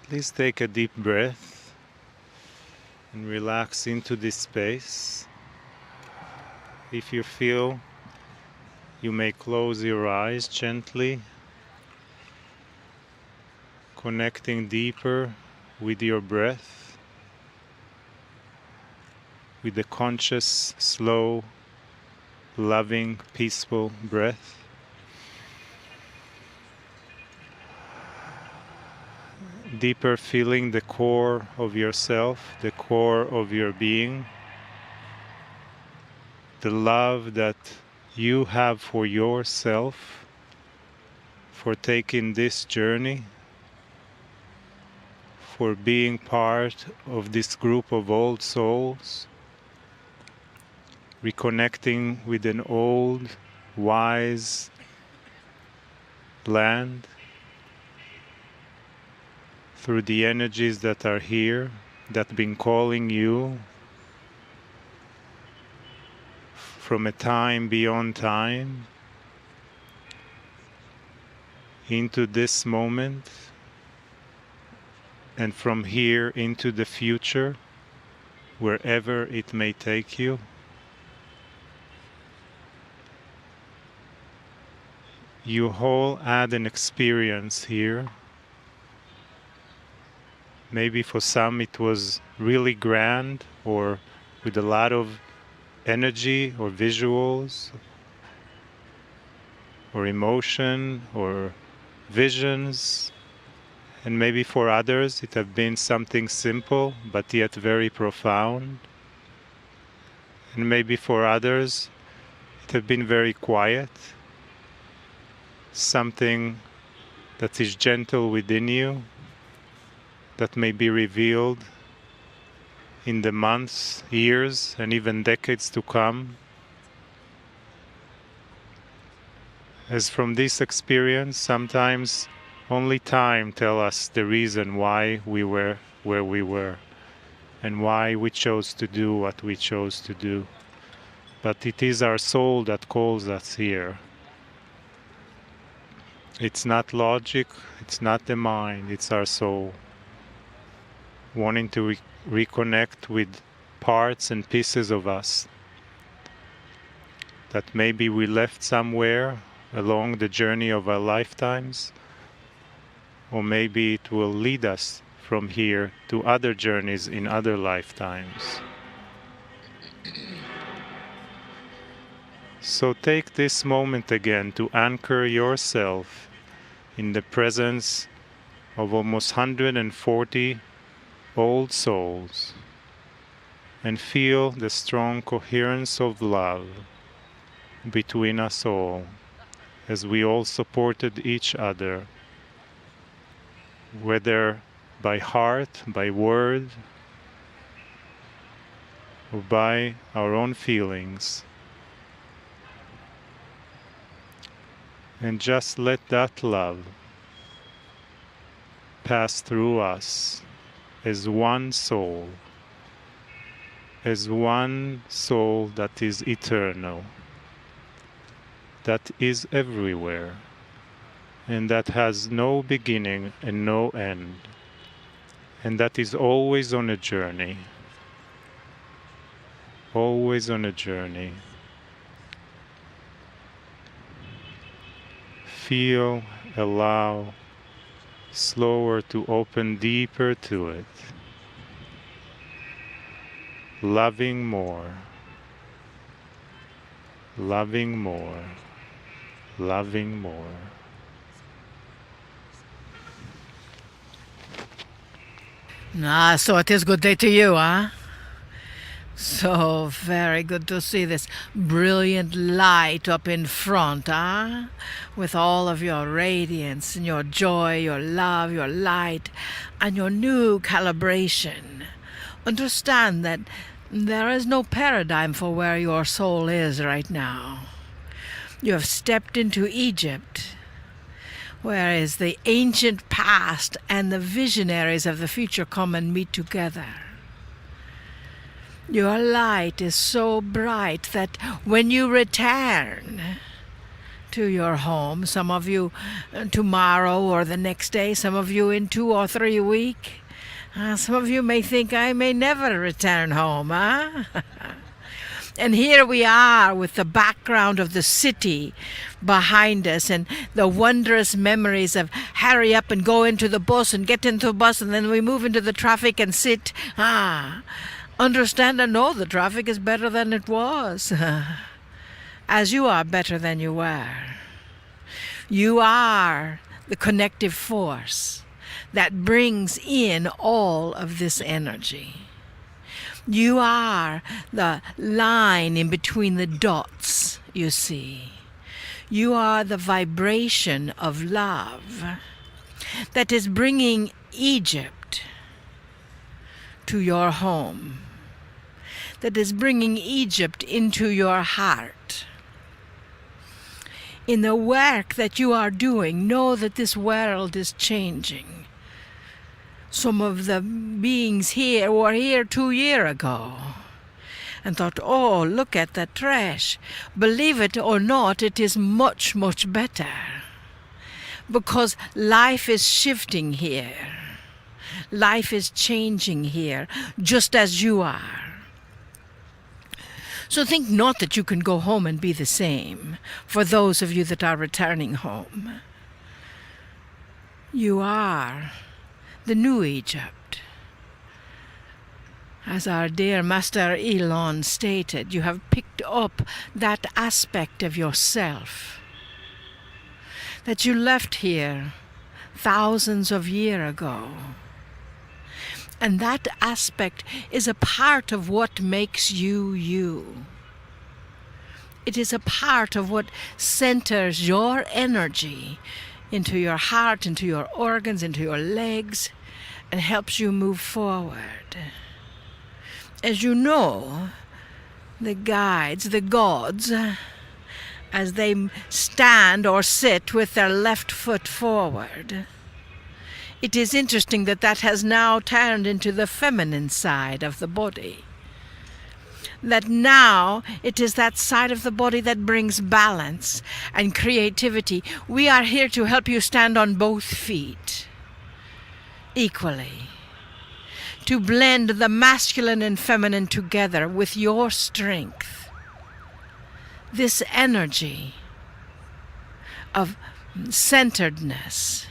Please take a deep breath and relax into this space. If you feel, you may close your eyes gently, connecting deeper with your breath, with the conscious, slow, loving, peaceful breath. Deeper feeling the core of yourself, the core of your being, the love that you have for yourself, for taking this journey, for being part of this group of old souls, reconnecting with an old, wise land through the energies that are here, that have been calling you from a time beyond time into this moment, and from here into the future, wherever it may take you. You all had an experience here. Maybe for some it was really grand, or with a lot of energy or visuals or emotion or visions. And maybe for others it have been something simple but yet very profound. And maybe for others it have been very quiet, something that is gentle within you, that may be revealed in the months, years, and even decades to come. As from this experience, sometimes only time tells us the reason why we were where we were and why we chose to do what we chose to do. But it is our soul that calls us here. It's not logic, it's not the mind, it's our soul, wanting to reconnect with parts and pieces of us that maybe we left somewhere along the journey of our lifetimes, or maybe it will lead us from here to other journeys in other lifetimes. So take this moment again to anchor yourself in the presence of almost 140 old souls, and feel the strong coherence of love between us all, as we all supported each other, whether by heart, by word, or by our own feelings. And just let that love pass through us as one soul that is eternal, that is everywhere, and that has no beginning and no end, and that is always on a journey, always on a journey. Feel, allow, slower to open deeper to it, loving more, loving more, loving more. So it is good day to you, huh? So very good to see this brilliant light up in front, huh? With all of your radiance and your joy, your love, your light, and your new calibration. Understand that there is no paradigm for where your soul is right now. You have stepped into Egypt, whereas the ancient past and the visionaries of the future come and meet together. Your light is so bright that when you return, to your home. Some of you tomorrow or the next day, some of you in 2 or 3 weeks. Some of you may think I may never return home, huh? And here we are with the background of the city behind us and the wondrous memories of hurry up and go into the bus and get into the bus, and then we move into the traffic and sit. Understand and know the traffic is better than it was, as you are better than you were. You are the connective force that brings in all of this energy. You are the line in between the dots, you see. You are the vibration of love that is bringing Egypt to your home, that is bringing Egypt into your heart. In the work that you are doing, know that this world is changing. Some of the beings here were here 2 years ago and thought, oh, look at the trash. Believe it or not, it is much, much better, because life is shifting here. Life is changing here, just as you are. So think not that you can go home and be the same, for those of you that are returning home. You are the new Egypt. As our dear Master Elan stated, you have picked up that aspect of yourself that you left here thousands of years ago. And that aspect is a part of what makes you you. It is a part of what centers your energy into your heart, into your organs, into your legs, and helps you move forward. As you know, the guides, the gods, as they stand or sit with their left foot forward, it is interesting that that has now turned into the feminine side of the body. That now it is that side of the body that brings balance and creativity. We are here to help you stand on both feet equally, to blend the masculine and feminine together with your strength. This energy of centeredness.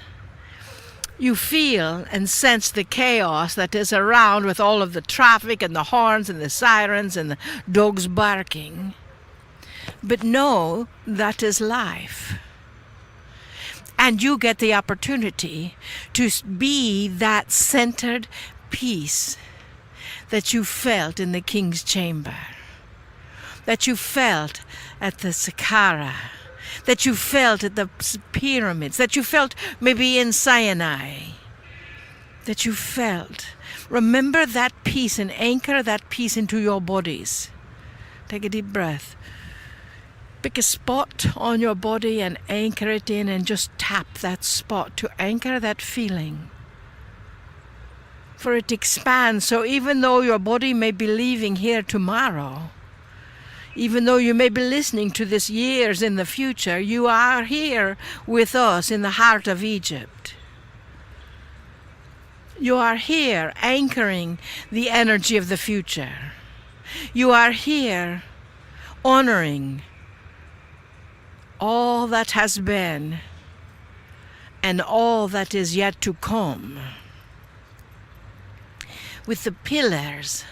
You feel and sense the chaos that is around with all of the traffic and the horns and the sirens and the dogs barking. But know that is life. And you get the opportunity to be that centered peace that you felt in the king's chamber, that you felt at the Saqqara, that you felt at the pyramids, that you felt maybe in Sinai, that you felt. Remember that peace and anchor that peace into your bodies. Take a deep breath. Pick a spot on your body and anchor it in, and just tap that spot to anchor that feeling. For it expands, so even though your body may be leaving here tomorrow, even though you may be listening to this years in the future, you are here with us in the heart of Egypt. You are here anchoring the energy of the future. You are here honoring all that has been and all that is yet to come, with the pillars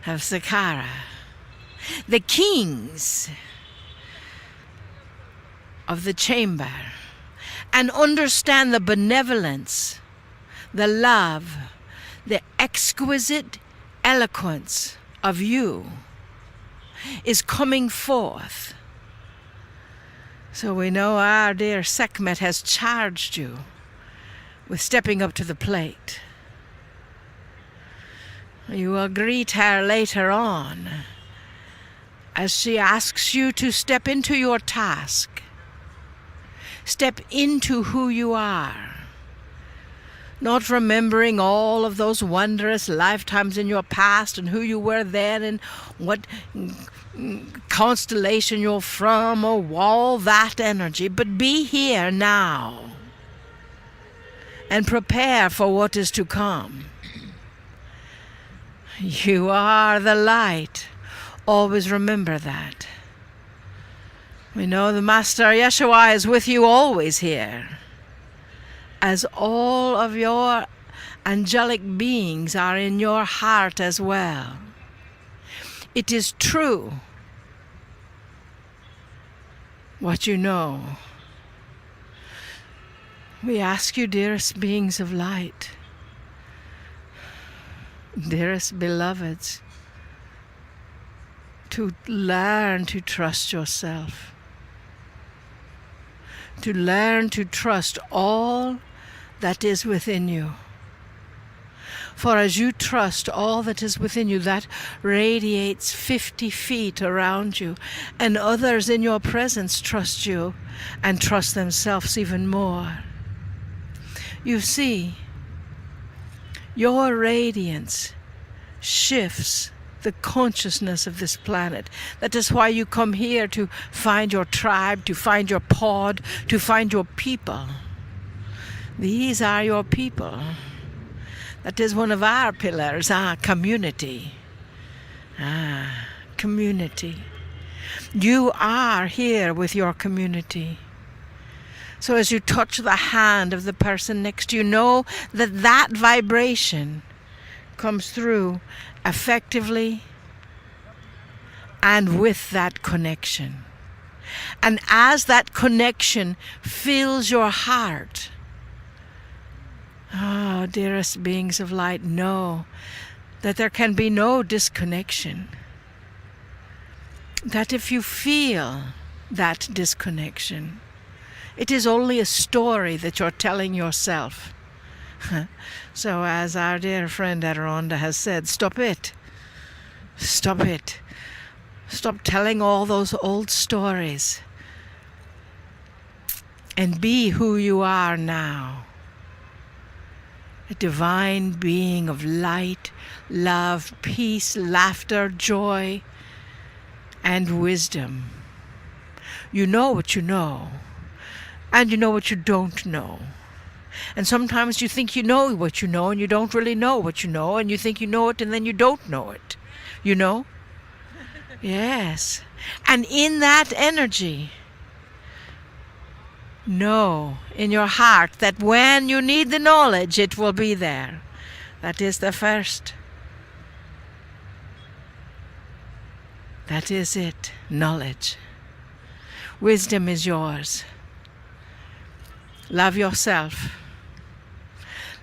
of Saqqara, the kings of the chamber, and understand the benevolence, the love, the exquisite eloquence of you is coming forth. So we know our dear Sekhmet has charged you with stepping up to the plate. You will greet her later on as she asks you to step into your task, step into who you are, not remembering all of those wondrous lifetimes in your past and who you were then and what constellation you're from or all that energy, but be here now and prepare for what is to come. You are the light. Always remember that. We know the Master Yeshua is with you always here, as all of your angelic beings are in your heart as well. It is true what you know. We ask you, dearest beings of light, dearest beloveds, to learn to trust yourself, to learn to trust all that is within you. For as you trust all that is within you, that radiates 50 feet around you, and others in your presence trust you and trust themselves even more. You see, your radiance shifts the consciousness of this planet. That is why you come here, to find your tribe, to find your pod, to find your people. These are your people. That is one of our pillars, community. Community. You are here with your community. So as you touch the hand of the person next to you, know that that vibration comes through effectively and with that connection. And as that connection fills your heart, dearest beings of light, know that there can be no disconnection. That if you feel that disconnection, it is only a story that you're telling yourself. So as our dear friend Adironnda has said, stop it. Stop it. Stop telling all those old stories and be who you are now. A divine being of light, love, peace, laughter, joy, and wisdom. You know what you know, and you know what you don't know. And sometimes you think you know what you know, and you don't really know what you know, and you think you know it, and then you don't know it. You know? Yes. And in that energy, know in your heart that when you need the knowledge, it will be there. That is the first. That is it, knowledge. Wisdom is yours. Love yourself.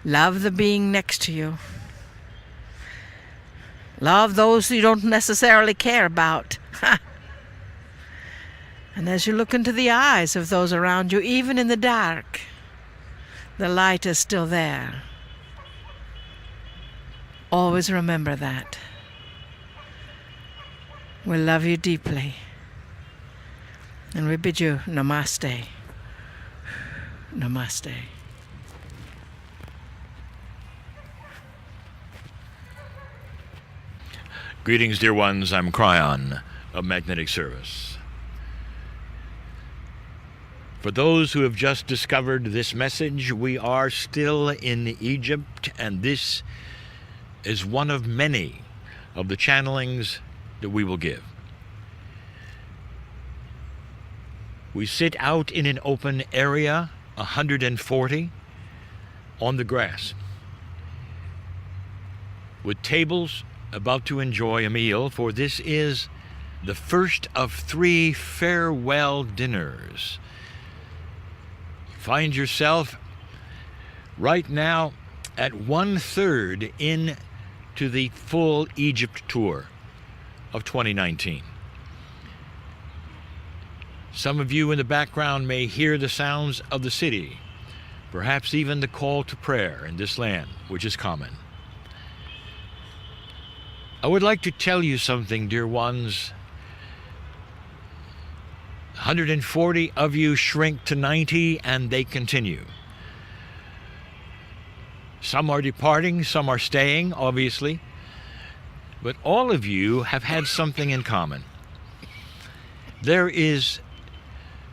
Love the being next to you. Love those you don't necessarily care about. And as you look into the eyes of those around you, even in the dark, the light is still there. Always remember that. We love you deeply. And we bid you namaste. Namaste. Greetings, dear ones. I'm Kryon of Magnetic Service. For those who have just discovered this message, we are still in Egypt, and this is one of many of the channelings that we will give. We sit out in an open area, 140, on the grass, with tables about to enjoy a meal, for this is the first of 3 farewell dinners. Find yourself right now at 1/3 into the full Egypt tour of 2019. Some of you in the background may hear the sounds of the city, perhaps even the call to prayer in this land, which is common. I would like to tell you something, dear ones. 140 of you shrink to 90, and they continue. Some are departing, some are staying, obviously. But all of you have had something in common. There is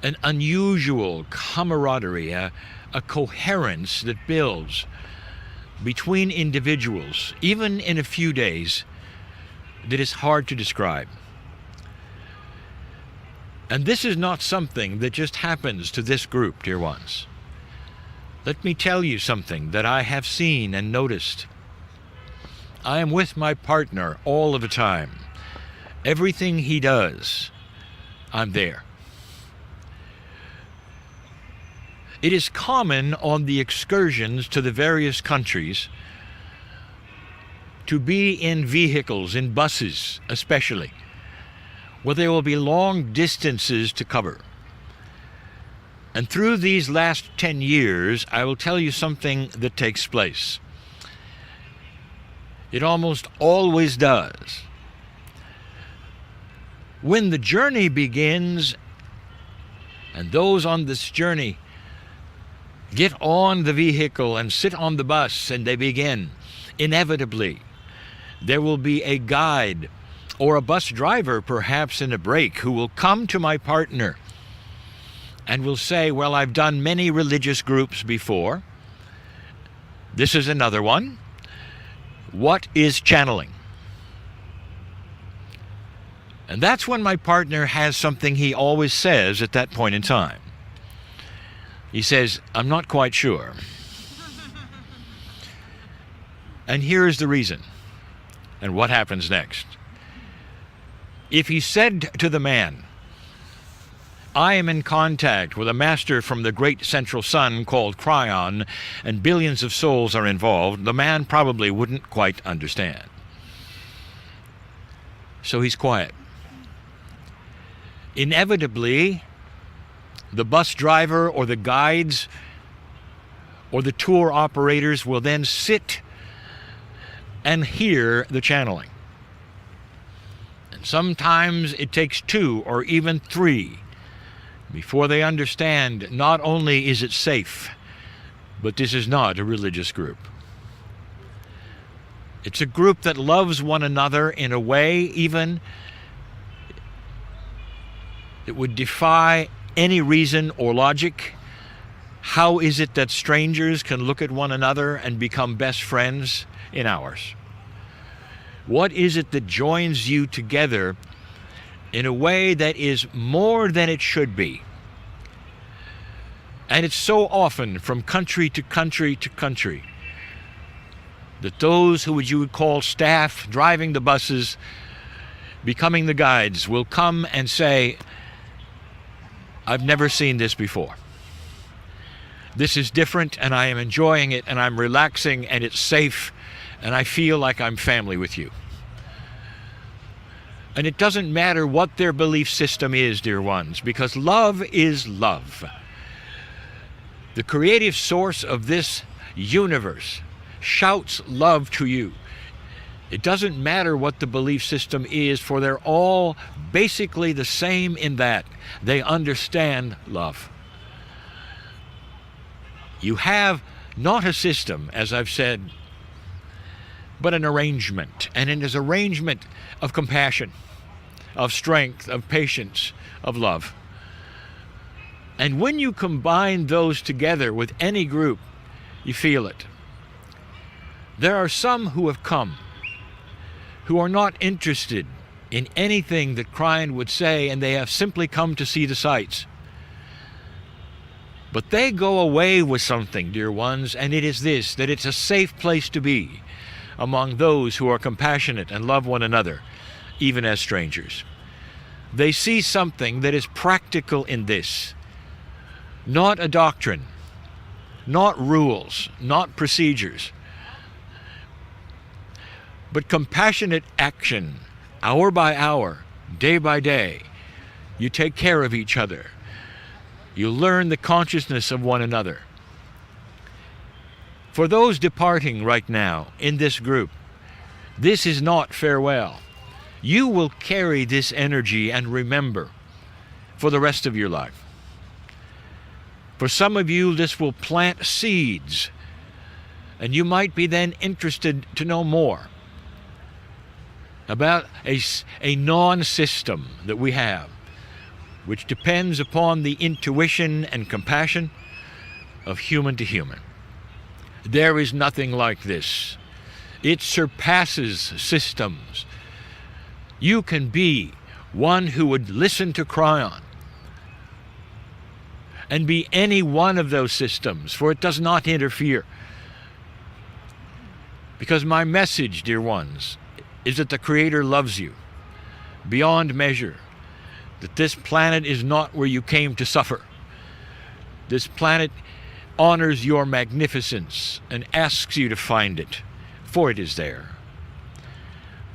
an unusual camaraderie, a coherence that builds between individuals, even in a few days, that is hard to describe. And this is not something that just happens to this group, dear ones. Let me tell you something that I have seen and noticed. I am with my partner all of the time. Everything he does, I'm there. It is common on the excursions to the various countries to be in vehicles, in buses especially, where there will be long distances to cover. And through these last 10 years, I will tell you something that takes place. It almost always does. When the journey begins, and those on this journey get on the vehicle and sit on the bus and they begin, inevitably, there will be a guide or a bus driver, perhaps in a break, who will come to my partner and will say, well, I've done many religious groups before. This is another one. What is channeling? And that's when my partner has something he always says at that point in time. He says, I'm not quite sure. And here's the reason. And what happens next? If he said to the man, I am in contact with a master from the great central sun called Kryon, and billions of souls are involved, the man probably wouldn't quite understand. So he's quiet. Inevitably, the bus driver or the guides or the tour operators will then sit and hear the channeling. And sometimes it takes 2 or even 3 before they understand not only is it safe, but this is not a religious group. It's a group that loves one another in a way even that would defy any reason or logic. How is it that strangers can look at one another and become best friends in hours? What is it that joins you together in a way that is more than it should be? And it's so often from country to country to country that those who you would call staff driving the buses, becoming the guides, will come and say, I've never seen this before. This is different, and I am enjoying it, and I'm relaxing, and it's safe, and I feel like I'm family with you. And it doesn't matter what their belief system is, dear ones, because love is love. The creative source of this universe shouts love to you. It doesn't matter what the belief system is, for they're all basically the same in that they understand love. You have not a system, as I've said, but an arrangement. And it is an arrangement of compassion, of strength, of patience, of love. And when you combine those together with any group, you feel it. There are some who have come who are not interested in anything that Kryon would say, and they have simply come to see the sights. But they go away with something, dear ones, and it is this, that it's a safe place to be among those who are compassionate and love one another, even as strangers. They see something that is practical in this, not a doctrine, not rules, not procedures, but compassionate action, hour by hour, day by day. You take care of each other. You learn the consciousness of one another. For those departing right now in this group, this is not farewell. You will carry this energy and remember for the rest of your life. For some of you, this will plant seeds, And you might be then interested to know more about a non-system that we have, which depends upon the intuition and compassion of human to human. There is nothing like this. It surpasses systems. You can be one who would listen to Kryon and be any one of those systems, for it does not interfere. Because my message, dear ones, is that the Creator loves you beyond measure, that this planet is not where you came to suffer. This planet honors your magnificence and asks you to find it, for it is there.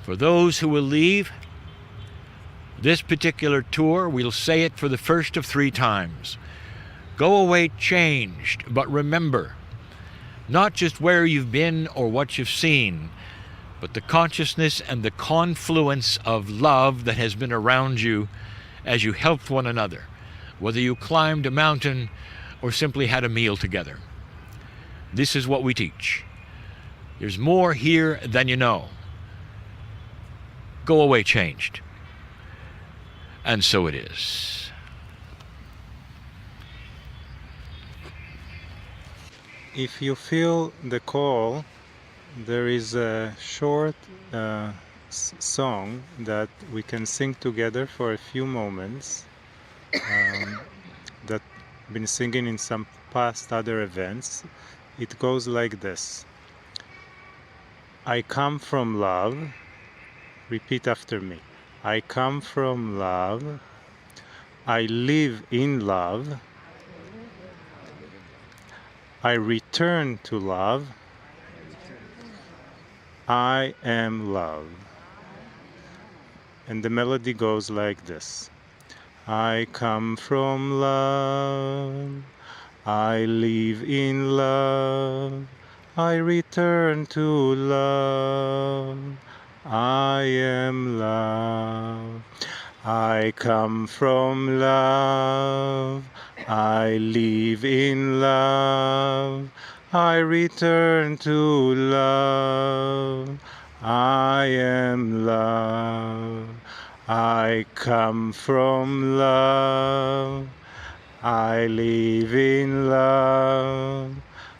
For those who will leave this particular tour, we'll say it for the first of 3 times. Go away changed, but remember, not just where you've been or what you've seen, but the consciousness and the confluence of love that has been around you as you helped one another, whether you climbed a mountain or simply had a meal together. This is what we teach. There's more here than you know. Go away changed. And so it is. If you feel the call, there is a short song that we can sing together for a few moments, that been singing in some past other events. It goes like this. I come from love. Repeat after me. I come from love. I live in love. I return to love. I am love. And the melody goes like this. I come from love. I live in love. I return to love. I am love. I come from love. I live in love. I return to love. I am love. I come from love. I live in love.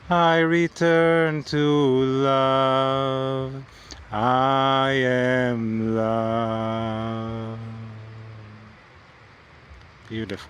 I return to love. I am love. Beautiful.